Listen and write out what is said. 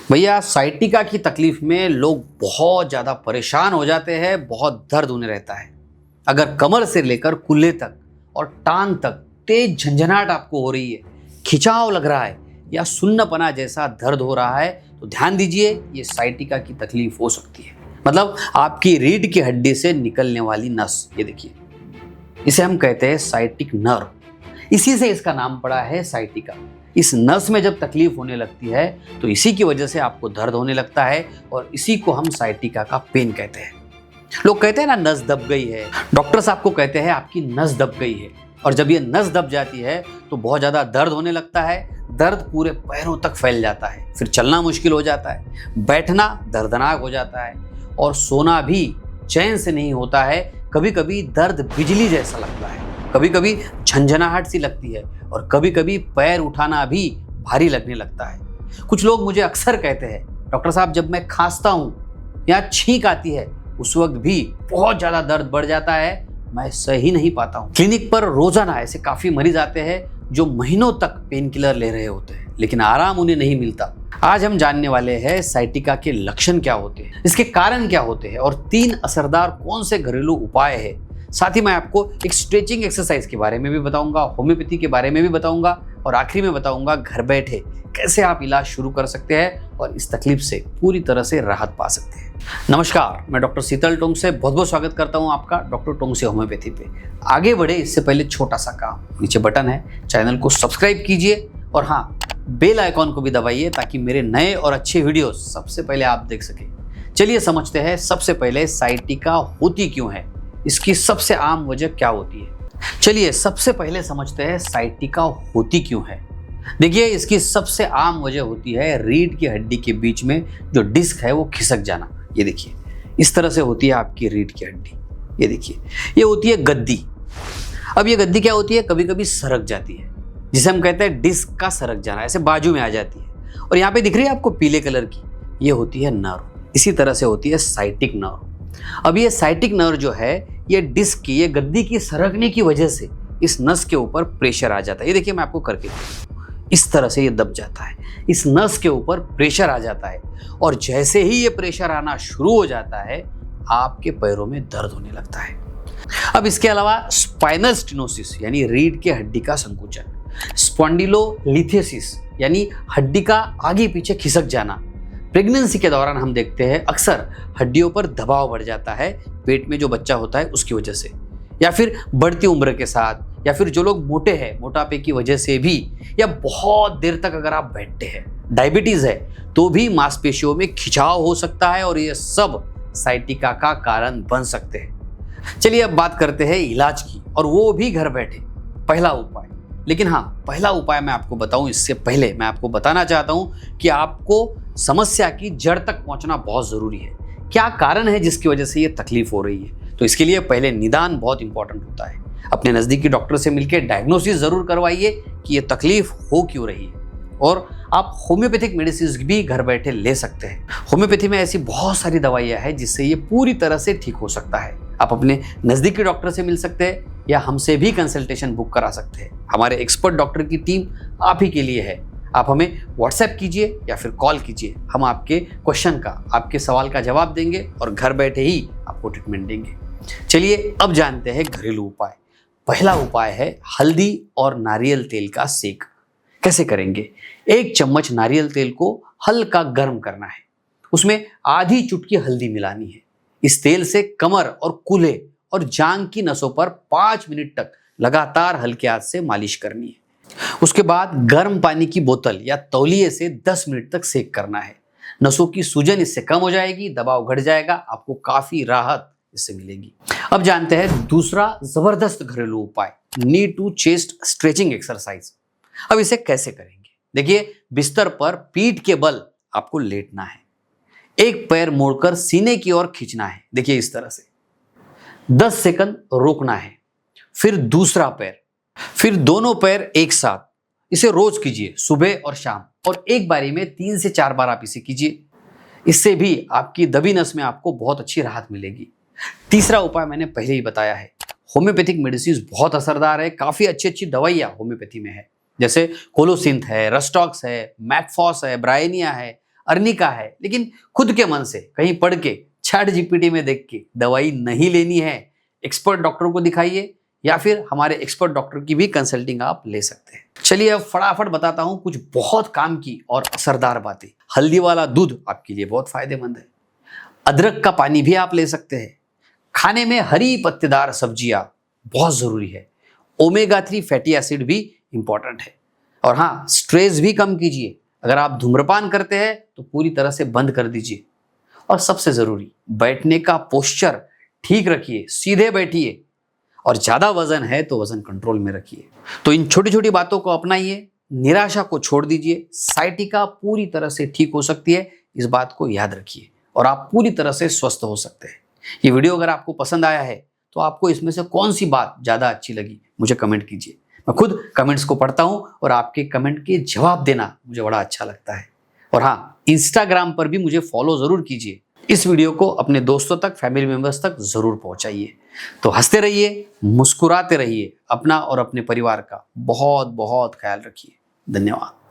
भैया साइटिका की तकलीफ में लोग बहुत ज़्यादा परेशान हो जाते हैं, बहुत दर्द होने रहता है। अगर कमर से लेकर कूल्हे तक और टांग तक तेज झंझनाहट आपको हो रही है, खिंचाव लग रहा है या सुन्नपना जैसा दर्द हो रहा है, तो ध्यान दीजिए, ये साइटिका की तकलीफ हो सकती है। मतलब आपकी रीढ़ की हड्डी से निकलने वाली नस, ये देखिए, इसे हम कहते हैं साइटिक नर्व। इसी से इसका नाम पड़ा है साइटिका। इस नस में जब तकलीफ होने लगती है तो इसी की वजह से आपको दर्द होने लगता है और इसी को हम साइटिका का पेन कहते हैं। लोग कहते हैं ना, नस दब गई है। डॉक्टर्स आपको कहते हैं आपकी नस दब गई है, और जब ये नस दब जाती है तो बहुत ज़्यादा दर्द होने लगता है। दर्द पूरे पैरों तक फैल जाता है, फिर चलना मुश्किल हो जाता है, बैठना दर्दनाक हो जाता है और सोना भी चैन से नहीं होता है। कभी कभी दर्द बिजली जैसा लगता है, कभी कभी झंझनाहट सी लगती है और कभी कभी पैर उठाना भी भारी लगने लगता है। कुछ लोग मुझे अक्सर कहते हैं, डॉक्टर साहब जब मैं खांसता हूँ या छींक आती है उस वक्त भी बहुत ज़्यादा दर्द बढ़ जाता है, मैं सह ही नहीं पाता हूँ। क्लिनिक पर रोजाना ऐसे काफ़ी मरीज आते हैं जो महीनों तक पेन किलर ले रहे होते हैं लेकिन आराम उन्हें नहीं मिलता। आज हम जानने वाले हैं साइटिका के लक्षण क्या होते हैं, इसके कारण क्या होते हैं और 3 असरदार कौन से घरेलू उपाय है। साथ ही मैं आपको एक स्ट्रेचिंग एक्सरसाइज के बारे में भी बताऊंगा, होम्योपैथी के बारे में भी बताऊंगा और आखिरी में बताऊंगा घर बैठे कैसे आप इलाज शुरू कर सकते हैं और इस तकलीफ से पूरी तरह से राहत पा सकते हैं। नमस्कार, मैं डॉक्टर शीतल टोंगसे बहुत बहुत स्वागत करता हूं आपका डॉक्टर टोंगसे होम्योपैथी पे। आगे बढ़े इससे पहले छोटा सा काम, नीचे बटन है, चैनल को सब्सक्राइब कीजिए और हाँ, बेल आइकॉन को भी दबाइए ताकि मेरे नए और अच्छे वीडियो सबसे पहले आप देख सकें। चलिए समझते हैं सबसे पहले साइटिका होती क्यों है, इसकी सबसे आम वजह क्या होती है। चलिए सबसे पहले समझते हैं साइटिका होती क्यों है। देखिए, इसकी सबसे आम वजह होती है रीढ़ की हड्डी के बीच में जो डिस्क है वो खिसक जाना। ये देखिए, इस तरह से होती है आपकी रीढ़ की हड्डी। ये देखिए, ये होती है गद्दी। अब ये गद्दी क्या होती है, कभी कभी सरक जाती है, जिसे हम कहते हैं डिस्क का सरक जाना, ऐसे बाजू में आ जाती है। और यहाँ पे दिख रही है आपको पीले कलर की, ये होती है नर्व। इसी तरह से होती है साइटिक नर्व। अब ये साइटिक नर्व जो है, ये डिस्क की, ये गद्दी की सरकने की वजह से इस नस के ऊपर प्रेशर आ जाता है। ये देखिए, मैं आपको करके इस तरह से ये दब जाता है, इस नस के ऊपर प्रेशर आ जाता है और जैसे ही ये प्रेशर आना शुरू हो जाता है आपके पैरों में दर्द होने लगता है। अब इसके अलावा स्पाइनल स्टेनोसिस यानी रीढ़ की हड्डी का संकुचन, स्पॉन्डिलोलिथेसिस यानी हड्डी का आगे पीछे खिसक जाना। प्रेगनेंसी के दौरान हम देखते हैं अक्सर हड्डियों पर दबाव बढ़ जाता है, पेट में जो बच्चा होता है उसकी वजह से, या फिर बढ़ती उम्र के साथ, या फिर जो लोग मोटे हैं मोटापे की वजह से भी, या बहुत देर तक अगर आप बैठते हैं, डायबिटीज है तो भी मांसपेशियों में खिंचाव हो सकता है और ये सब साइटिका का कारण बन सकते हैं। चलिए अब बात करते हैं इलाज की, और वो भी घर बैठे। पहला उपाय, लेकिन हाँ, पहला उपाय मैं आपको बताऊं इससे पहले मैं आपको बताना चाहता हूं कि आपको समस्या की जड़ तक पहुंचना बहुत जरूरी है। क्या कारण है जिसकी वजह से ये तकलीफ हो रही है, तो इसके लिए पहले निदान बहुत इंपॉर्टेंट होता है। अपने नज़दीकी डॉक्टर से मिलकर डायग्नोसिस ज़रूर करवाइए कि ये तकलीफ हो क्यों रही है। और आप होम्योपैथिक मेडिसिन भी घर बैठे ले सकते हैं। होम्योपैथी में ऐसी बहुत सारी दवाइयाँ हैं जिससे ये पूरी तरह से ठीक हो सकता है। आप अपने नज़दीकी डॉक्टर से मिल सकते हैं या हमसे भी कंसल्टेशन बुक करा सकते हैं। हमारे एक्सपर्ट डॉक्टर की टीम आप ही के लिए है। आप हमें व्हाट्सएप कीजिए या फिर कॉल कीजिए, हम आपके क्वेश्चन का, आपके सवाल का जवाब देंगे और घर बैठे ही आपको ट्रीटमेंट देंगे। चलिए अब जानते हैं घरेलू उपाय। पहला उपाय है हल्दी और नारियल तेल का सेक। कैसे करेंगे? 1 चम्मच नारियल तेल को हल्का गर्म करना है, उसमें आधी चुटकी हल्दी मिलानी है। इस तेल से कमर और कूल्हे और जांघ की नसों पर 5 मिनट तक लगातार हल्के हाथ से मालिश करनी है। उसके बाद गर्म पानी की बोतल या तौलिए से 10 मिनट तक सेक करना है। नसों की सूजन इससे कम हो जाएगी, दबाव घट जाएगा, आपको काफी राहत इससे मिलेगी। अब जानते हैं दूसरा जबरदस्त घरेलू उपाय, नी टू चेस्ट स्ट्रेचिंग एक्सरसाइज। अब इसे कैसे करेंगे? देखिए, बिस्तर पर पीठ के बल आपको लेटना है, एक पैर मोड़कर सीने की ओर खींचना है। देखिए इस तरह से 10 सेकंड रोकना है, फिर दूसरा पैर, फिर दोनों पैर एक साथ। इसे रोज कीजिए, सुबह और शाम, और एक बारी में 3 से 4 बार आप इसे कीजिए। इससे भी आपकी दबी नस में आपको बहुत अच्छी राहत मिलेगी। तीसरा उपाय मैंने पहले ही बताया है, होम्योपैथिक मेडिसिन बहुत असरदार है, काफी अच्छी दवाइयाँ होम्योपैथी में है, जैसे कोलोसिंथ है, रस्टॉक्स है, मैकफॉस है, ब्रायनिया है, अर्निका है, लेकिन खुद के मन से कहीं पढ़ के चैट जीपीटी में देख के दवाई नहीं लेनी है, एक्सपर्ट डॉक्टर को दिखाइए या फिर हमारे एक्सपर्ट डॉक्टर की भी कंसल्टिंग आप ले सकते हैं। चलिए अब फटाफट बताता हूं कुछ बहुत काम की और असरदार बातें। हल्दी वाला दूध आपके लिए बहुत फायदेमंद है। अदरक का पानी भी आप ले सकते हैं। खाने में हरी पत्तेदार सब्जियां बहुत जरूरी है। ओमेगा 3 फैटी एसिड भी इंपॉर्टेंट है। और हाँ, स्ट्रेस भी कम कीजिए। अगर आप धूम्रपान करते हैं तो पूरी तरह से बंद कर दीजिए। और सबसे जरूरी, बैठने का पोस्चर ठीक रखिए, सीधे बैठिए। और ज्यादा वजन है तो वजन कंट्रोल में रखिए। तो इन छोटी छोटी बातों को अपनाइए, निराशा को छोड़ दीजिए। साइटिका पूरी तरह से ठीक हो सकती है, इस बात को याद रखिए और आप पूरी तरह से स्वस्थ हो सकते हैं। ये वीडियो अगर आपको पसंद आया है तो आपको इसमें से कौन सी बात ज्यादा अच्छी लगी मुझे कमेंट कीजिए। मैं खुद कमेंट्स को पढ़ता हूं और आपके कमेंट के जवाब देना मुझे बड़ा अच्छा लगता है। और हाँ, इंस्टाग्राम पर भी मुझे फॉलो जरूर कीजिए। इस वीडियो को अपने दोस्तों तक, फैमिली मेंबर्स तक जरूर पहुंचाइए। तो हंसते रहिए, मुस्कुराते रहिए, अपना और अपने परिवार का बहुत बहुत ख्याल रखिए। धन्यवाद।